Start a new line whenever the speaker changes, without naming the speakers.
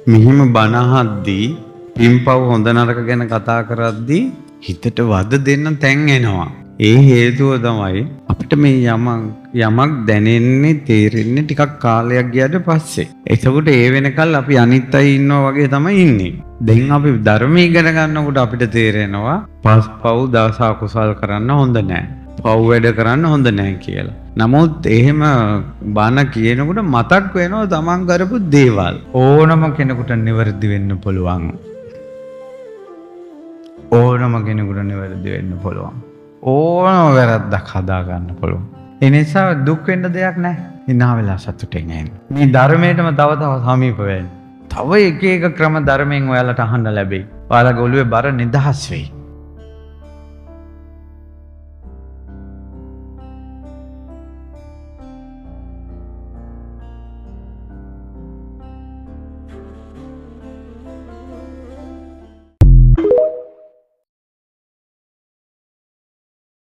මෙහිම බනහද්දී පින්පව් හොඳ නරක ගැන කතා කරද්දී හිතට වද දෙන්න තැන් එනවා. ඒ හේතුව තමයි අපිට මේ යමක් දැනෙන්නේ තේරෙන්නේ ටිකක් කාලයක් ගියාට පස්සේ. එතකොට ඒ වෙනකල් අපි අනිත් අය ඉන්නවා වගේ තමයි ඉන්නේ. දැන් අපි ධර්මය ඉගෙන ගන්නකොට අපිට තේරෙනවා පව් දවස අකුසල් කරන්න හොඳ නැහැ. පව් වැඩ කරන්න හොඳ නැහැ කියලා. නමුත් එහෙම බණ කියනකොට මතක් වෙනවා තමන් කරපු දේවල්. ඕනම කෙනෙකුට නිවැරදි වෙන්න පුළුවන්. ඕනම කෙනෙකුට නිවැරදි වෙන්න පුළුවන්. ඕනම වැරද්දක් හදා ගන්න පුළුවන්. ඒ නිසා දුක් වෙන්න දෙයක් නැහැ. hina වෙලා සතුටින් ඉන්න. මේ ධර්මයටම තව සමීප වෙන්න. තව එක එක ක්‍රම ධර්මයෙන් ඔයාලට අහන්න ලැබෙයි. ඔයාලගේ ඔළුවේ බර නිදහස් වෙයි.